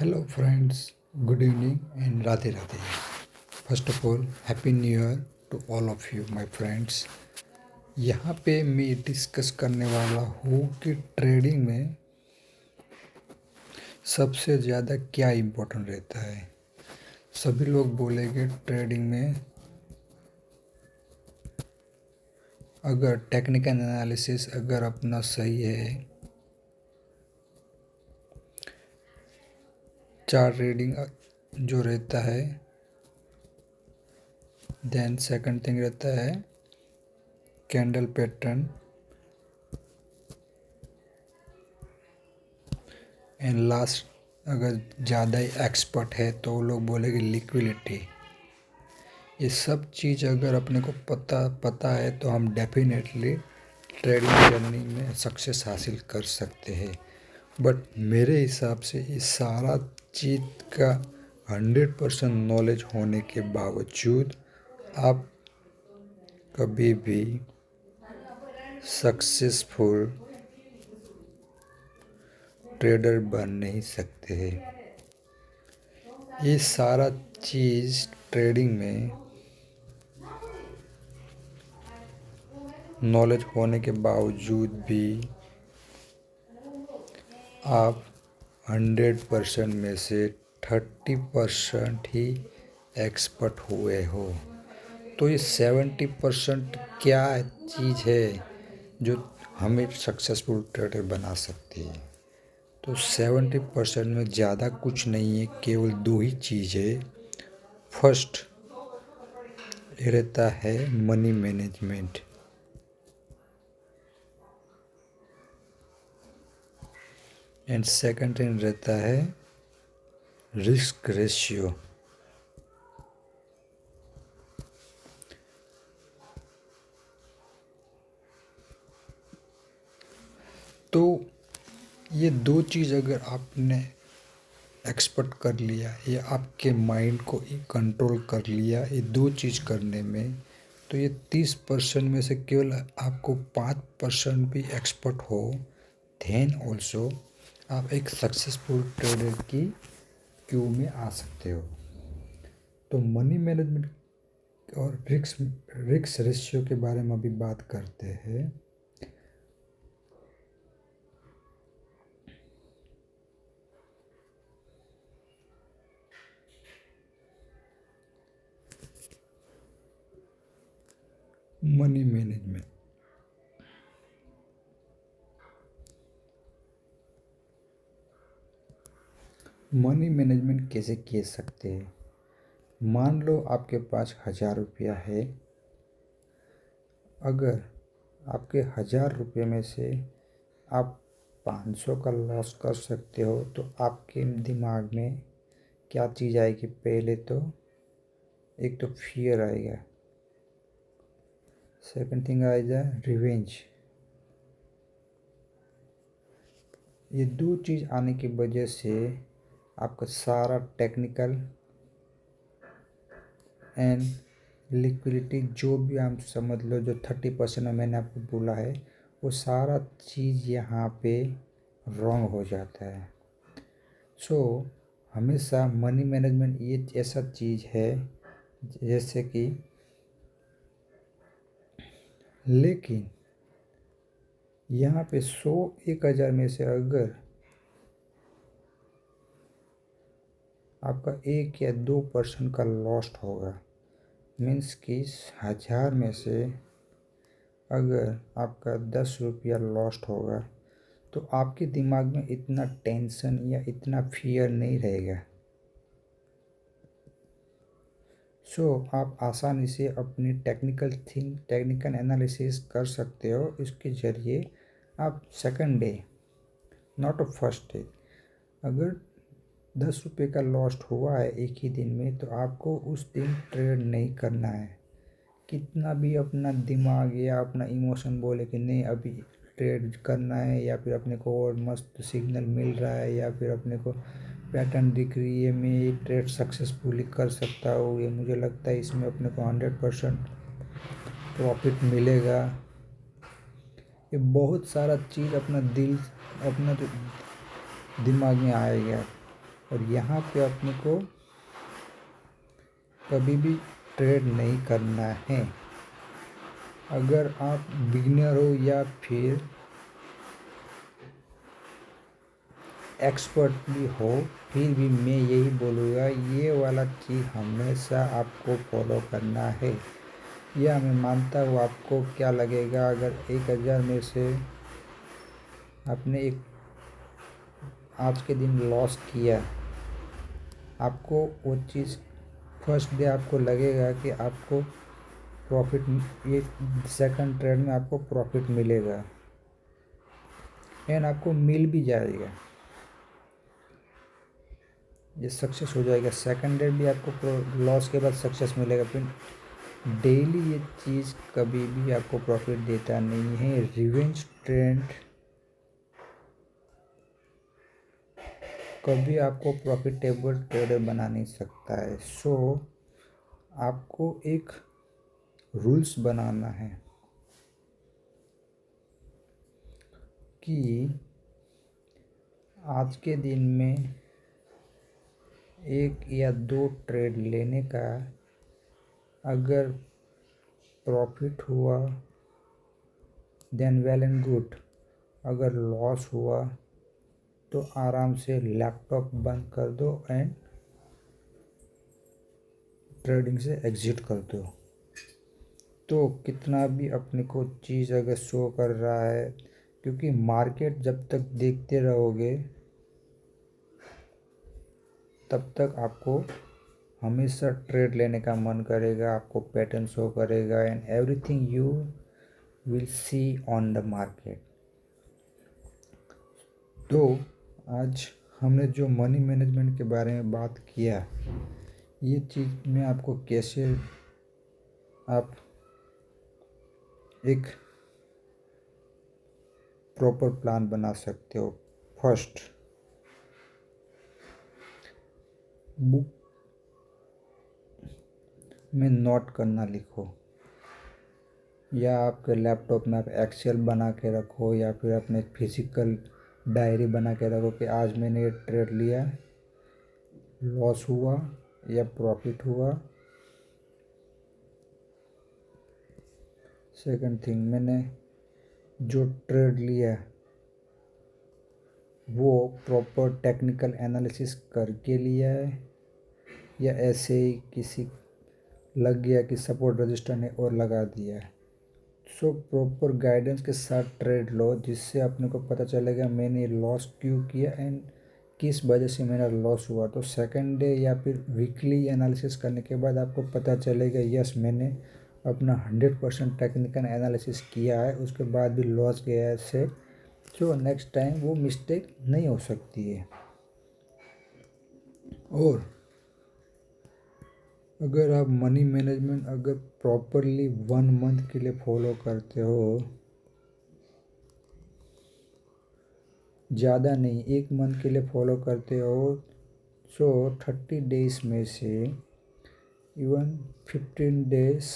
Hello friends, good evening and Radhe Radhe. First of all, Happy New Year to all of you my friends. यहाँ पे मैं discuss करने वाला हूँ कि ट्रेडिंग में सबसे ज़्यादा क्या इम्पोर्टेंट रहता है। सभी लोग बोलेंगे ट्रेडिंग में अगर टेक्निकल एनालिसिस अगर अपना सही है, चार्ट रीडिंग जो रहता है, देन सेकंड थिंग रहता है कैंडल पैटर्न एंड लास्ट अगर ज़्यादा ही एक्सपर्ट है तो वो लोग बोलेंगे लिक्विडिटी। ये सब चीज़ अगर अपने को पता है तो हम डेफिनेटली ट्रेडिंग जर्नी में सक्सेस हासिल कर सकते हैं। बट मेरे हिसाब से इस सारा चीज़ का 100% नॉलेज होने के बावजूद आप कभी भी सक्सेसफुल ट्रेडर बन नहीं सकते हैं। ये सारा चीज़ ट्रेडिंग में नॉलेज होने के बावजूद भी आप 100% में से 30% ही एक्सपर्ट हुए हो। तो ये 70% क्या चीज़ है जो हमें सक्सेसफुल ट्रेडर बना सकती है। तो 70% में ज़्यादा कुछ नहीं है, केवल दो ही चीज़ है। फर्स्ट ये रहता है money management and second thing रहता है रिस्क रेशियो। तो ये दो चीज़ अगर आपने एक्सपर्ट कर लिया या आपके माइंड को कंट्रोल कर लिया ये दो चीज़ करने में, तो ये 30% में से केवल आपको 5% भी एक्सपर्ट हो, देन ऑल्सो आप एक सक्सेसफुल ट्रेडर की क्यू में आ सकते हो। तो मनी मैनेजमेंट और रिस्क रेशियो के बारे में अभी बात करते हैं। मनी मैनेजमेंट कैसे किए सकते हैं। मान लो आपके पास 1000 रुपया है। अगर आपके 1000 रुपये में से आप 500 का लॉस कर सकते हो तो आपके दिमाग में क्या चीज़ आएगी। पहले तो एक तो फियर आएगा, सेकंड थिंग आएगा रिवेंज। ये दो चीज़ आने की वजह से आपका सारा टेक्निकल एंड लिक्विडिटी जो भी आप समझ लो, जो 30% मैंने आपको बोला है, वो सारा चीज़ यहाँ पे रॉन्ग हो जाता है। सो हमेशा मनी मैनेजमेंट ये ऐसा चीज़ है जैसे कि, लेकिन यहाँ पे 100-1000 में से अगर आपका 1 या 2% का लॉस्ट होगा, मीन्स कि 1000 में से अगर आपका 10 रुपया लॉस्ट होगा तो आपके दिमाग में इतना टेंशन या इतना फियर नहीं रहेगा। सो आप आसानी से अपनी टेक्निकल एनालिसिस कर सकते हो। इसके ज़रिए आप second day, not a first day, अगर 10 रुपये का लॉस्ट हुआ है एक ही दिन में तो आपको उस दिन ट्रेड नहीं करना है। कितना भी अपना दिमाग या अपना इमोशन बोले कि नहीं अभी ट्रेड करना है, या फिर अपने को और मस्त सिग्नल मिल रहा है, या फिर अपने को पैटर्न दिख रही है, मैं ये ट्रेड सक्सेसफुली कर सकता हूँ, ये मुझे लगता है इसमें अपने को 100% प्रॉफिट मिलेगा। ये बहुत सारा चीज़ अपना जो दिमाग में आएगा। और यहाँ पे अपने को कभी भी ट्रेड नहीं करना है। अगर आप बिगिनर हो या फिर एक्सपर्ट भी हो, फिर भी मैं यही बोलूँगा ये वाला चीज़ हमेशा आपको फॉलो करना है। यह मैं मानता हूँ आपको क्या लगेगा अगर 1000 में से आपने एक आज के दिन लॉस किया, आपको वो चीज़ फर्स्ट डे आपको लगेगा कि आपको प्रॉफिट, ये सेकंड ट्रेड में आपको प्रॉफिट मिलेगा एंड आपको मिल भी जाएगा, ये सक्सेस हो जाएगा। सेकंड डे भी आपको लॉस के बाद सक्सेस मिलेगा, फिर डेली ये चीज़ कभी भी आपको प्रॉफिट देता नहीं है। रिवेंज ट्रेंड कभी आपको प्रॉफिटेबल ट्रेडर बना नहीं सकता है। सो आपको एक रूल्स बनाना है कि आज के दिन में 1 या 2 ट्रेड लेने का, अगर प्रॉफिट हुआ देन वेल एंड गुड, अगर लॉस हुआ तो आराम से लैपटॉप बंद कर दो एंड ट्रेडिंग से एग्जिट कर दो। तो कितना भी अपने को चीज़ अगर शो कर रहा है, क्योंकि मार्केट जब तक देखते रहोगे तब तक आपको हमेशा ट्रेड लेने का मन करेगा, आपको पैटर्न शो करेगा and everything you will see on the market. तो आज हमने जो मनी मैनेजमेंट के बारे में बात किया, ये चीज़ में आपको कैसे आप एक प्रॉपर प्लान बना सकते हो। फर्स्ट, बुक में नोट करना लिखो, या आपके लैपटॉप में आप एक्सेल बना के रखो, या फिर अपने फिजिकल डायरी बना के रखो कि आज मैंने ये ट्रेड लिया, लॉस हुआ या प्रॉफिट हुआ। सेकंड थिंग, मैंने जो ट्रेड लिया वो प्रॉपर टेक्निकल एनालिसिस करके लिया है या ऐसे ही किसी लग गया कि सपोर्ट रजिस्टर ने और लगा दिया है। सो प्रॉपर गाइडेंस के साथ ट्रेड लो, जिससे अपने को पता चलेगा मैंने लॉस क्यों किया एंड किस वजह से मेरा लॉस हुआ। तो सेकंड डे या फिर वीकली एनालिसिस करने के बाद आपको पता चलेगा यस मैंने अपना 100% टेक्निकल एनालिसिस किया है, उसके बाद भी लॉस गया है से, तो नेक्स्ट टाइम वो मिस्टेक नहीं हो सकती है। और अगर आप मनी मैनेजमेंट अगर प्रॉपरली 1 मंथ के लिए फॉलो करते हो, ज़्यादा नहीं 1 मंथ के लिए फॉलो करते हो, सो 30 डेज में से इवन 15 डेज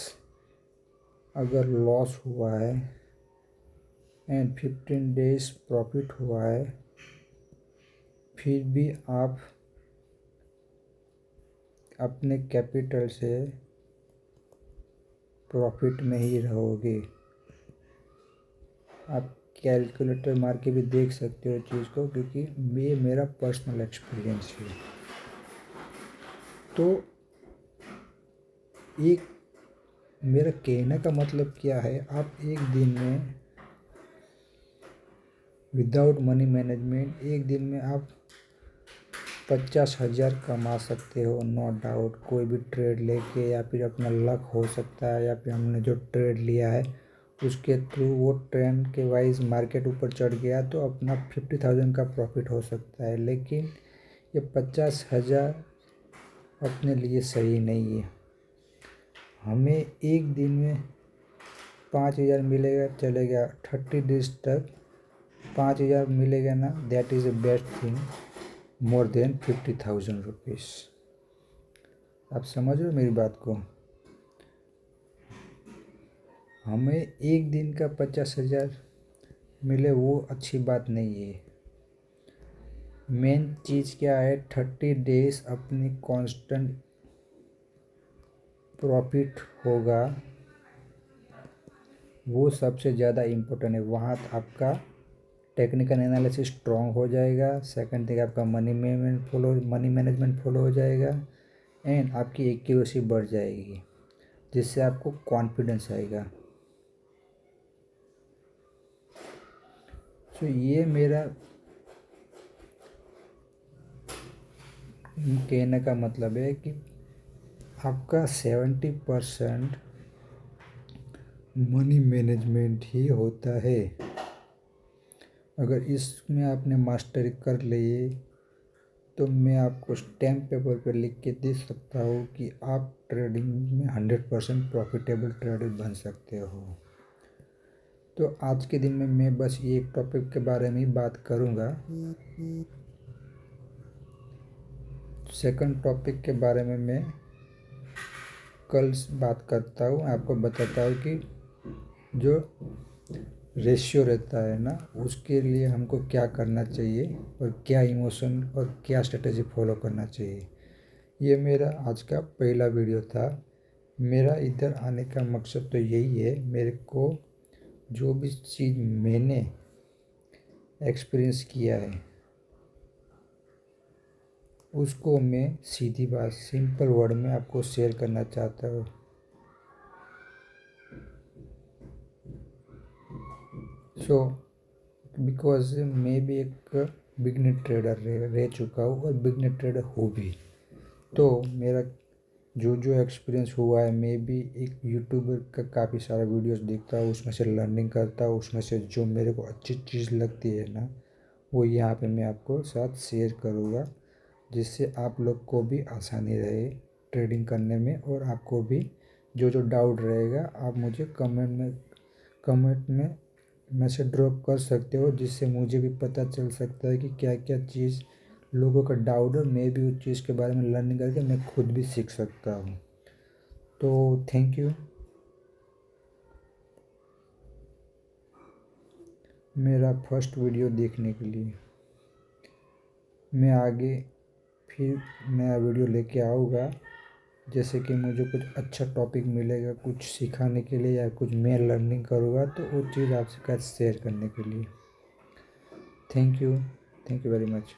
अगर लॉस हुआ है एंड 15 डेज प्रॉफिट हुआ है, फिर भी आप अपने कैपिटल से प्रॉफिट में ही रहोगे। आप कैलकुलेटर मार के भी देख सकते हो चीज़ को, क्योंकि ये मेरा पर्सनल एक्सपीरियंस है। तो एक मेरा कहने का मतलब क्या है, आप एक दिन में विदाउट मनी मैनेजमेंट एक दिन में आप 50,000 कमा सकते हो, नो डाउट। कोई भी ट्रेड लेके, या फिर अपना लक हो सकता है, या फिर हमने जो ट्रेड लिया है उसके थ्रू वो ट्रेंड के वाइज मार्केट ऊपर चढ़ गया तो अपना 50,000 का प्रॉफिट हो सकता है। लेकिन ये 50,000 अपने लिए सही नहीं है। हमें एक दिन में 5,000 मिलेगा चलेगा, 30 डेज तक 5,000 मिलेगा ना, that is a best thing more than 50,000 rupees. आप समझ रहे हो मेरी बात को। हमें एक दिन का 50,000 मिले वो अच्छी बात नहीं है। मेन चीज़ क्या है, 30 डेज अपनी कांस्टेंट प्रॉफिट होगा, वो सबसे ज़्यादा इम्पोर्टेंट है। वहाँ आपका टेक्निकल एनालिसिस स्ट्रॉन्ग हो जाएगा। सेकंड थिंग, आपका मनी मैनेजमेंट फॉलो हो जाएगा एंड आपकी एक्यूरेसी बढ़ जाएगी, जिससे आपको कॉन्फिडेंस आएगा। सो ये मेरा कहने का मतलब है कि आपका 70% मनी मैनेजमेंट ही होता है। अगर इसमें आपने मास्टरी कर लिए तो मैं आपको स्टैम्प पेपर पर लिख के दे सकता हूँ कि आप ट्रेडिंग में 100% प्रॉफिटेबल ट्रेडर बन सकते हो। तो आज के दिन में मैं बस ये एक टॉपिक के बारे में ही बात करूँगा। सेकंड टॉपिक के बारे में मैं कल बात करता हूँ, आपको बताता हूँ कि जो रेशियो रहता है ना, उसके लिए हमको क्या करना चाहिए और क्या इमोशन और क्या स्ट्रेटेजी फॉलो करना चाहिए। ये मेरा आज का पहला वीडियो था। मेरा इधर आने का मकसद तो यही है, मेरे को जो भी चीज़ मैंने एक्सपीरियंस किया है उसको मैं सीधी बात सिंपल वर्ड में आपको शेयर करना चाहता हूँ। सो बिकॉज मैं भी एक बिगनर ट्रेडर रह चुका हूँ और बिगनर ट्रेडर हूँ भी, तो मेरा जो जो एक्सपीरियंस हुआ है, मैं भी एक यूट्यूबर का काफ़ी सारा वीडियोस देखता हूँ, उसमें से लर्निंग करता हूँ, उसमें से जो मेरे को अच्छी चीज़ लगती है ना, वो यहाँ पे मैं आपको साथ शेयर करूँगा, जिससे आप लोग को भी आसानी रहे ट्रेडिंग करने में। और आपको भी जो जो डाउट रहेगा आप मुझे कमेंट में मैसेज ड्रॉप कर सकते हो, जिससे मुझे भी पता चल सकता है कि क्या क्या चीज़ लोगों का डाउट है। मैं भी उस चीज़ के बारे में लर्निंग करके मैं खुद भी सीख सकता हूँ। तो थैंक यू मेरा फर्स्ट वीडियो देखने के लिए। मैं आगे फिर नया वीडियो लेके आऊँगा, जैसे कि मुझे कुछ अच्छा टॉपिक मिलेगा कुछ सिखाने के लिए या कुछ मैं लर्निंग करूँगा, तो वो चीज़ आपके साथ शेयर करने के लिए। Thank you very much.